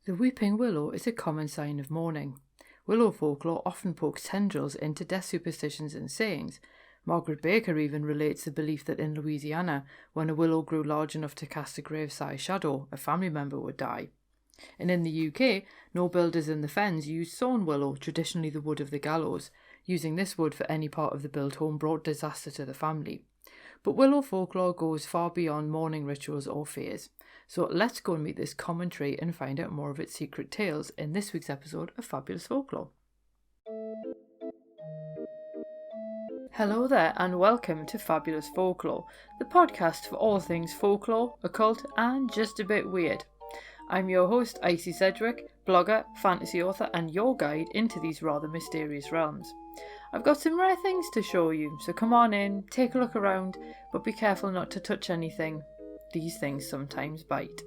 The weeping willow is a common sign of mourning. Willow folklore often pokes tendrils into death superstitions and sayings. Margaret Baker even relates the belief that in Louisiana, when a willow grew large enough to cast a grave-sized shadow, a family member would die. And in the UK, no builders in the fens used sawn willow, traditionally the wood of the gallows. Using this wood for any part of the built home brought disaster to the family. But willow folklore goes far beyond mourning rituals or fears. So let's go and meet this common tree and find out more of its secret tales in this week's episode of Fabulous Folklore. Hello there and welcome to Fabulous Folklore, the podcast for all things folklore, occult and just a bit weird. I'm your host, Icy Sedgwick, blogger, fantasy author and your guide into these rather mysterious realms. I've got some rare things to show you, so come on in, take a look around, but be careful not to touch anything. These things sometimes bite.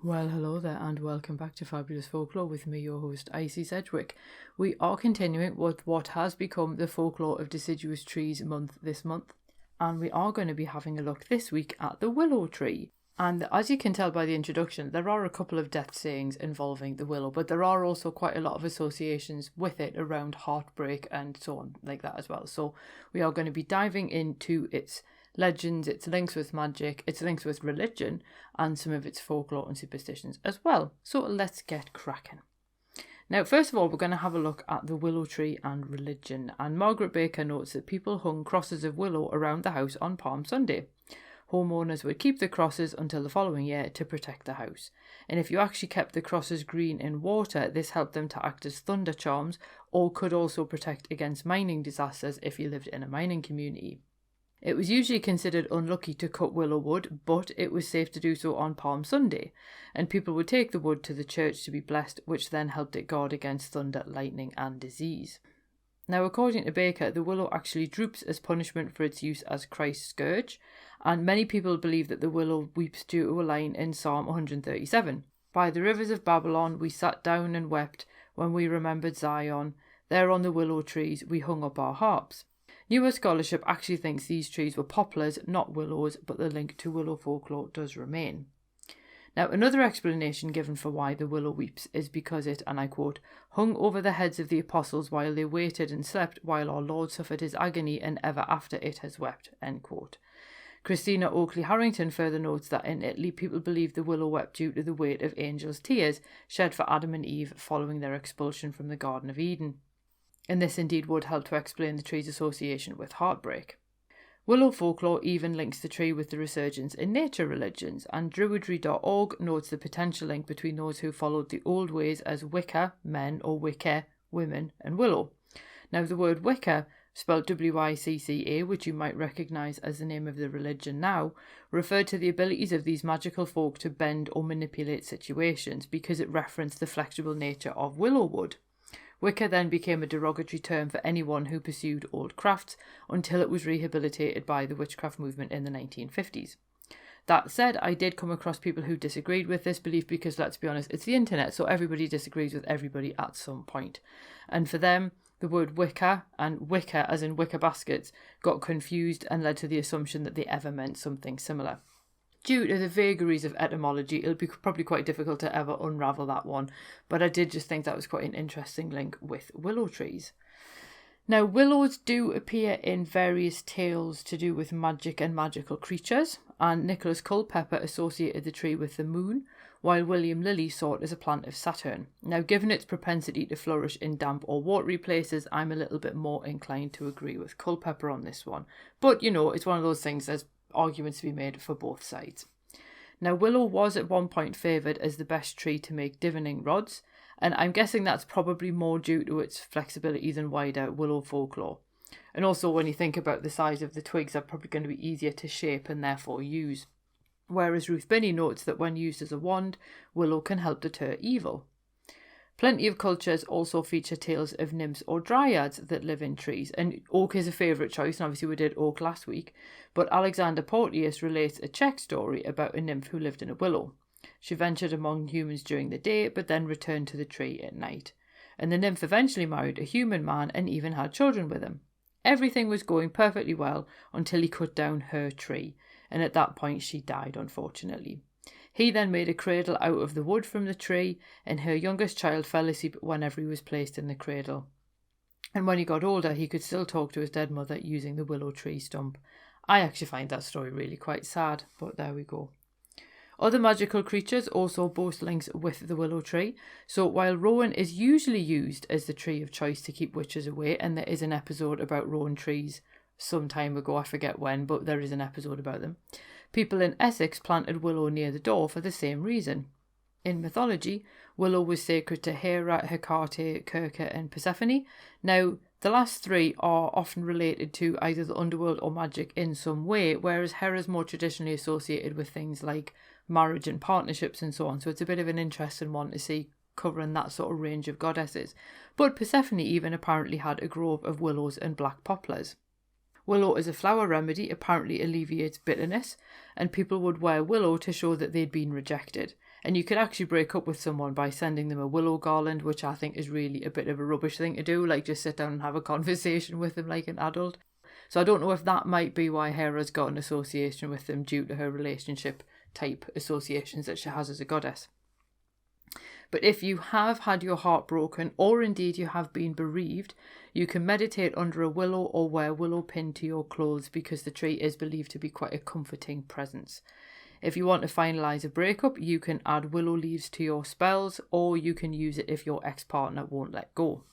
Well, hello there and welcome back to Fabulous Folklore with me, your host, Icy Sedgwick. We are continuing with what has become the Folklore of Deciduous Trees month this month, and we are going to be having a look this week at the willow tree. And as you can tell by the introduction, there are a couple of death sayings involving the willow, but there are also quite a lot of associations with it around heartbreak and so on like that as well. So we are going to be diving into its legends, its links with magic, its links with religion, and some of its folklore and superstitions as well. So let's get cracking. Now, first of all, we're going to have a look at the willow tree and religion. And Margaret Baker notes that people hung crosses of willow around the house on Palm Sunday. Homeowners would keep the crosses until the following year to protect the house. And if you actually kept the crosses green in water, this helped them to act as thunder charms, or could also protect against mining disasters if you lived in a mining community. It was usually considered unlucky to cut willow wood, but it was safe to do so on Palm Sunday, and people would take the wood to the church to be blessed, which then helped it guard against thunder, lightning and disease. Now, according to Baker, the willow actually droops as punishment for its use as Christ's scourge, and many people believe that the willow weeps due to a line in Psalm 137. By the rivers of Babylon we sat down and wept when we remembered Zion. There on the willow trees we hung up our harps. Newer scholarship actually thinks these trees were poplars, not willows, but the link to willow folklore does remain. Now, another explanation given for why the willow weeps is because it, and I quote, hung over the heads of the apostles while they waited and slept while our Lord suffered his agony, and ever after it has wept, end quote. Christina Oakley Harrington further notes that in Italy people believe the willow wept due to the weight of angels' tears shed for Adam and Eve following their expulsion from the Garden of Eden. And this indeed would help to explain the tree's association with heartbreak. Willow folklore even links the tree with the resurgence in nature religions, and Druidry.org notes the potential link between those who followed the old ways as Wicca, men, or Wicca, women, and willow. Now, the word Wicca, spelled W-I-C-C-A, which you might recognise as the name of the religion now, referred to the abilities of these magical folk to bend or manipulate situations because it referenced the flexible nature of willow wood. Wicca then became a derogatory term for anyone who pursued old crafts until it was rehabilitated by the witchcraft movement in the 1950s. That said, I did come across people who disagreed with this belief because, let's be honest, it's the internet, so everybody disagrees with everybody at some point. And for them, the word Wicca and Wicca, as in wicker baskets, got confused and led to the assumption that they ever meant something similar. Due to the vagaries of etymology, it'll be probably quite difficult to ever unravel that one, but I did just think that was quite an interesting link with willow trees. Now, willows do appear in various tales to do with magic and magical creatures, and Nicholas Culpeper associated the tree with the moon, while William Lilly saw it as a plant of Saturn. Now, given its propensity to flourish in damp or watery places, I'm a little bit more inclined to agree with Culpeper on this one. But, you know, it's one of those things, there's arguments to be made for both sides. Now, willow was at one point favoured as the best tree to make divining rods, and I'm guessing that's probably more due to its flexibility than wider willow folklore. And also, when you think about the size of the twigs, they're probably going to be easier to shape and therefore use. Whereas Ruth Binney notes that when used as a wand, willow can help deter evil. Plenty of cultures also feature tales of nymphs or dryads that live in trees, and oak is a favourite choice, and obviously we did oak last week, but Alexander Porteous relates a Czech story about a nymph who lived in a willow. She ventured among humans during the day, but then returned to the tree at night, and the nymph eventually married a human man and even had children with him. Everything was going perfectly well until he cut down her tree, and at that point she died, unfortunately. He then made a cradle out of the wood from the tree, and her youngest child fell asleep whenever he was placed in the cradle. And when he got older, he could still talk to his dead mother using the willow tree stump. I actually find that story really quite sad, but there we go. Other magical creatures also boast links with the willow tree. So while rowan is usually used as the tree of choice to keep witches away, and there is an episode about rowan trees some time ago, I forget when, but there is an episode about them. People in Essex planted willow near the door for the same reason. In mythology, willow was sacred to Hera, Hecate, Circe and Persephone. Now, the last three are often related to either the underworld or magic in some way, whereas Hera is more traditionally associated with things like marriage and partnerships and so on. So it's a bit of an interesting one to see covering that sort of range of goddesses. But Persephone even apparently had a grove of willows and black poplars. Willow as a flower remedy apparently alleviates bitterness, and people would wear willow to show that they'd been rejected. And you could actually break up with someone by sending them a willow garland, which I think is really a bit of a rubbish thing to do, like just sit down and have a conversation with them like an adult. So I don't know if that might be why Hera's got an association with them due to her relationship type associations that she has as a goddess. But if you have had your heart broken, or indeed you have been bereaved, you can meditate under a willow or wear willow pinned to your clothes, because the tree is believed to be quite a comforting presence. If you want to finalise a breakup, you can add willow leaves to your spells, or you can use it if your ex-partner won't let go.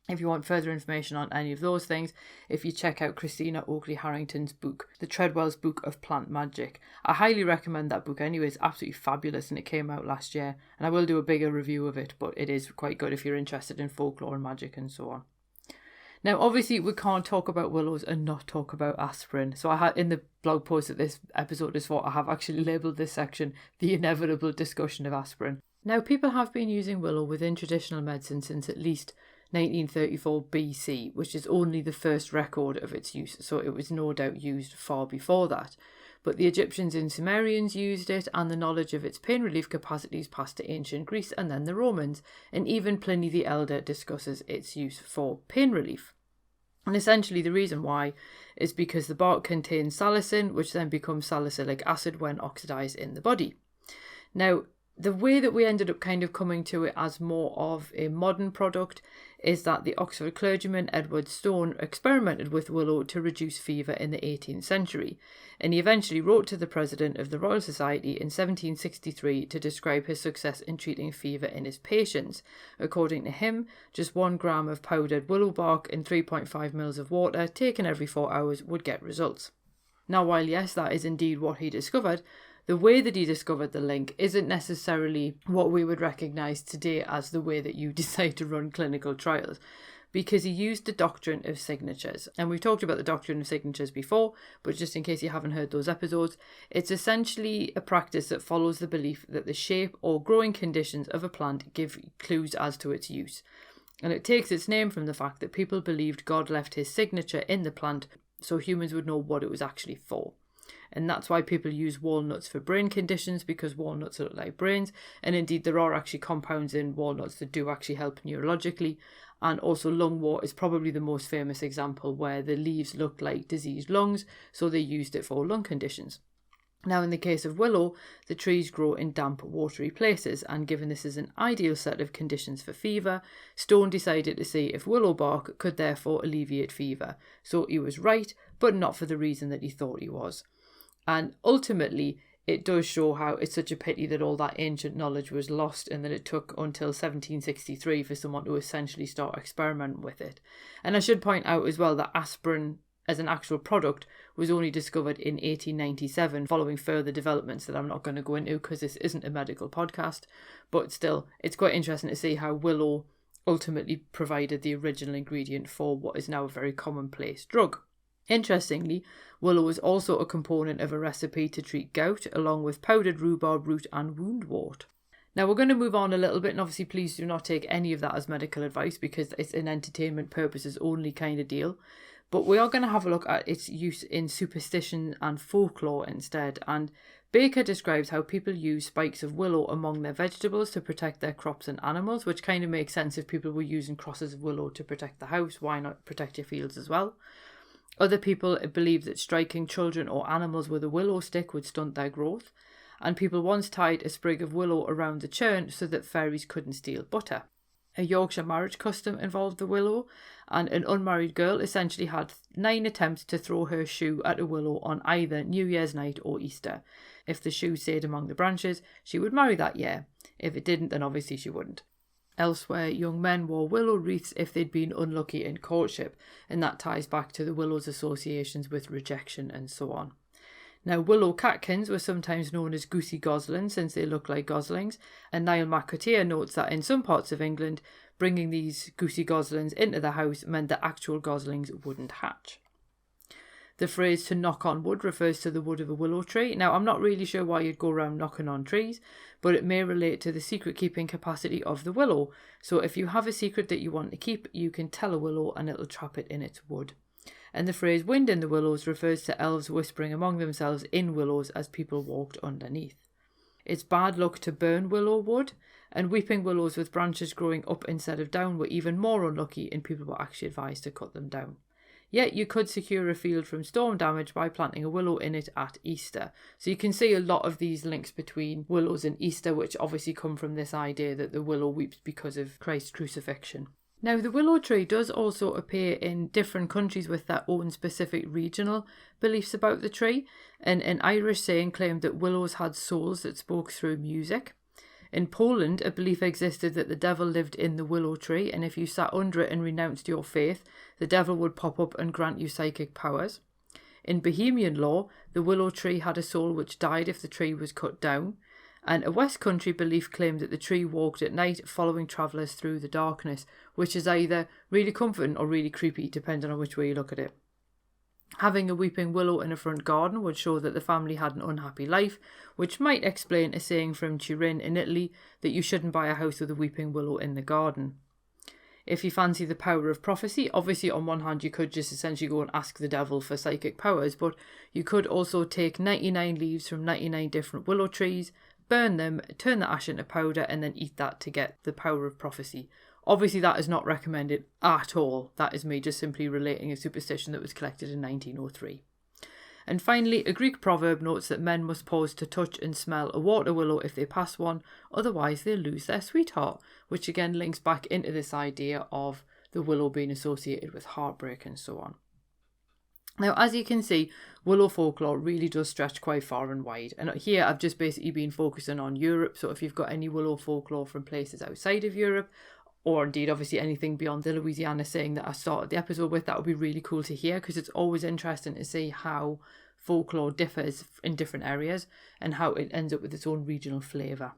If you want further information on any of those things, if you check out Christina Oakley Harrington's book, The Treadwell's Book of Plant Magic. I highly recommend that book anyway, it's absolutely fabulous and it came out last year. And I will do a bigger review of it, but it is quite good if you're interested in folklore and magic and so on. Now, obviously, we can't talk about willows and not talk about aspirin. So I had in the blog post that this episode is for, I have actually labelled this section, The Inevitable Discussion of Aspirin. Now, people have been using willow within traditional medicine since at least 1934 BC, which is only the first record of its use, so it was no doubt used far before that. But the Egyptians and Sumerians used it, and the knowledge of its pain relief capacities passed to ancient Greece and then the Romans, and even Pliny the Elder discusses its use for pain relief. And essentially the reason why is because the bark contains salicin, which then becomes salicylic acid when oxidised in the body. Now, the way that we ended up kind of coming to it as more of a modern product is that the Oxford clergyman Edward Stone experimented with willow to reduce fever in the 18th century, and he eventually wrote to the president of the Royal Society in 1763 to describe his success in treating fever in his patients. According to him, just 1 gram of powdered willow bark and 3.5 mils of water taken every 4 hours would get results. Now, while yes, that is indeed what he discovered, the way that he discovered the link isn't necessarily what we would recognise today as the way that you decide to run clinical trials, because he used the doctrine of signatures. And we've talked about the doctrine of signatures before, but just in case you haven't heard those episodes, it's essentially a practice that follows the belief that the shape or growing conditions of a plant give clues as to its use. And it takes its name from the fact that people believed God left his signature in the plant so humans would know what it was actually for. And that's why people use walnuts for brain conditions, because walnuts look like brains. And indeed, there are actually compounds in walnuts that do actually help neurologically. And also lungwort is probably the most famous example where the leaves look like diseased lungs, so they used it for lung conditions. Now, in the case of willow, the trees grow in damp, watery places, and given this is an ideal set of conditions for fever, Stone decided to see if willow bark could therefore alleviate fever. So he was right, but not for the reason that he thought he was. And ultimately, it does show how it's such a pity that all that ancient knowledge was lost and that it took until 1763 for someone to essentially start experimenting with it. And I should point out as well that aspirin as an actual product was only discovered in 1897 following further developments that I'm not going to go into because this isn't a medical podcast. But still, it's quite interesting to see how willow ultimately provided the original ingredient for what is now a very commonplace drug. Interestingly, willow is also a component of a recipe to treat gout, along with powdered rhubarb root and woundwort. Now we're going to move on a little bit, and obviously please do not take any of that as medical advice because it's an entertainment purposes only kind of deal. But we are going to have a look at its use in superstition and folklore instead. And Baker describes how people use spikes of willow among their vegetables to protect their crops and animals, which kind of makes sense if people were using crosses of willow to protect the house. Why not protect your fields as well? Other people believe that striking children or animals with a willow stick would stunt their growth. and people once tied a sprig of willow around the churn so that fairies couldn't steal butter. A Yorkshire marriage custom involved the willow, and an unmarried girl essentially had 9 attempts to throw her shoe at a willow on either New Year's night or Easter. If the shoe stayed among the branches, she would marry that year. If it didn't, then obviously she wouldn't. Elsewhere, young men wore willow wreaths if they'd been unlucky in courtship, and that ties back to the willow's associations with rejection and so on. Now, willow catkins were sometimes known as goosey goslings since they look like goslings, and Niall McCotea notes that in some parts of England, bringing these goosey goslings into the house meant that actual goslings wouldn't hatch. The phrase to knock on wood refers to the wood of a willow tree. Now, I'm not really sure why you'd go around knocking on trees, but it may relate to the secret-keeping capacity of the willow. So if you have a secret that you want to keep, you can tell a willow and it'll trap it in its wood. And the phrase wind in the willows refers to elves whispering among themselves in willows as people walked underneath. It's bad luck to burn willow wood, and weeping willows with branches growing up instead of down were even more unlucky, and people were actually advised to cut them down. Yet you could secure a field from storm damage by planting a willow in it at Easter. So you can see a lot of these links between willows and Easter, which obviously come from this idea that the willow weeps because of Christ's crucifixion. Now, the willow tree does also appear in different countries with their own specific regional beliefs about the tree, and an Irish saying claimed that willows had souls that spoke through music. In Poland, a belief existed that the devil lived in the willow tree, and if you sat under it and renounced your faith, the devil would pop up and grant you psychic powers. In Bohemian law, the willow tree had a soul which died if the tree was cut down, and a West Country belief claimed that the tree walked at night following travellers through the darkness, which is either really comforting or really creepy, depending on which way you look at it. Having a weeping willow in a front garden would show that the family had an unhappy life, which might explain a saying from Turin in Italy that you shouldn't buy a house with a weeping willow in the garden. If you fancy the power of prophecy, obviously on one hand you could just essentially go and ask the devil for psychic powers, but you could also take 99 leaves from 99 different willow trees, burn them, turn the ash into powder, and then eat that to get the power of prophecy. Obviously that is not recommended at all. That is me just simply relating a superstition that was collected in 1903. And finally, a Greek proverb notes that men must pause to touch and smell a water willow if they pass one, otherwise they'll lose their sweetheart, which again links back into this idea of the willow being associated with heartbreak and so on. Now, as you can see, willow folklore really does stretch quite far and wide. And here I've just basically been focusing on Europe. So if you've got any willow folklore from places outside of Europe, or indeed obviously anything beyond the Louisiana saying that I started the episode with, that would be really cool to hear, because it's always interesting to see how folklore differs in different areas and how it ends up with its own regional flavour.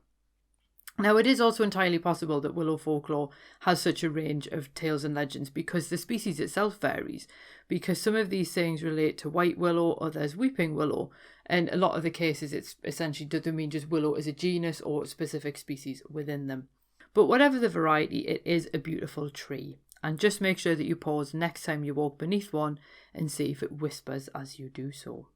Now, it is also entirely possible that willow folklore has such a range of tales and legends because the species itself varies, because some of these sayings relate to white willow, others weeping willow, and a lot of the cases it's essentially doesn't mean just willow as a genus or a specific species within them. But whatever the variety, it is a beautiful tree, and just make sure that you pause next time you walk beneath one and see if it whispers as you do so.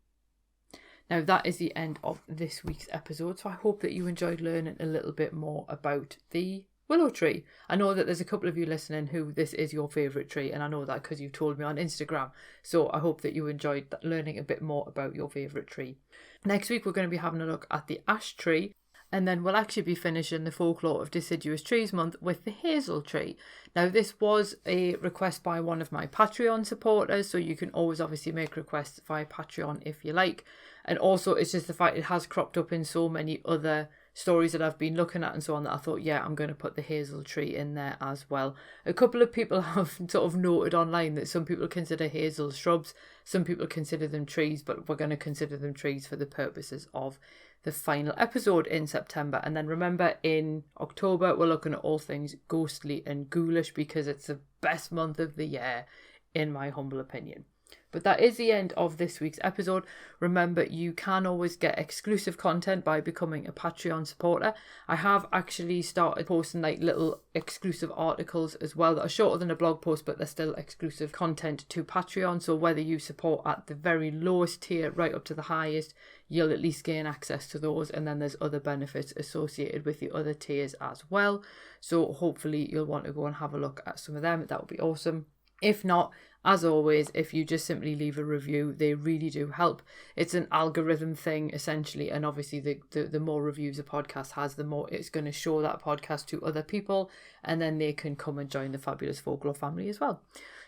Now, that is the end of this week's episode, so I hope that you enjoyed learning a little bit more about the willow tree. I know that there's a couple of you listening who this is your favourite tree, and I know that because you told me on Instagram, so I hope that you enjoyed learning a bit more about your favourite tree. Next week, we're going to be having a look at the ash tree, and then we'll actually be finishing the Folklore of Deciduous Trees month with the hazel tree. Now, this was a request by one of my Patreon supporters, so you can always obviously make requests via Patreon if you like. And also, it's just the fact it has cropped up in so many other stories that I've been looking at and so on that I thought, yeah, I'm going to put the hazel tree in there as well. A couple of people have sort of noted online that some people consider hazel shrubs, some people consider them trees, but we're going to consider them trees for the purposes of the final episode in September. And then remember, in October, we're looking at all things ghostly and ghoulish because it's the best month of the year, in my humble opinion. But that is the end of this week's episode. Remember, you can always get exclusive content by becoming a Patreon supporter. I have actually started posting like little exclusive articles as well that are shorter than a blog post, but they're still exclusive content to Patreon. So whether you support at the very lowest tier right up to the highest, you'll at least gain access to those. And then there's other benefits associated with the other tiers as well. So hopefully you'll want to go and have a look at some of them. That would be awesome. If not, As always, if you just simply leave a review, they really do help. It's an algorithm thing, essentially, and obviously the more reviews a podcast has, the more it's going to show that podcast to other people, and then they can come and join the Fabulous Folklore family as well.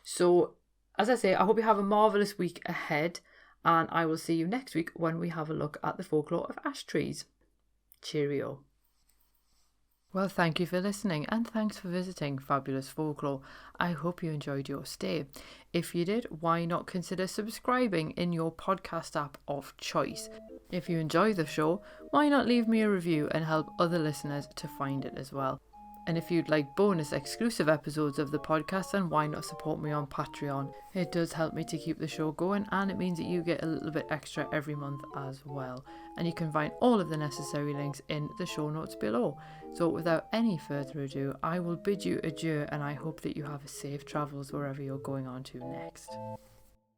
So, as I say, I hope you have a marvellous week ahead, and I will see you next week when we have a look at the folklore of ash trees. Cheerio. Well, thank you for listening, and thanks for visiting Fabulous Folklore. I hope you enjoyed your stay. If you did, why not consider subscribing in your podcast app of choice? If you enjoy the show, why not leave me a review and help other listeners to find it as well? And if you'd like bonus exclusive episodes of the podcast, then why not support me on Patreon? It does help me to keep the show going, and it means that you get a little bit extra every month as well. And you can find all of the necessary links in the show notes below. So without any further ado, I will bid you adieu, and I hope that you have safe travels wherever you're going on to next.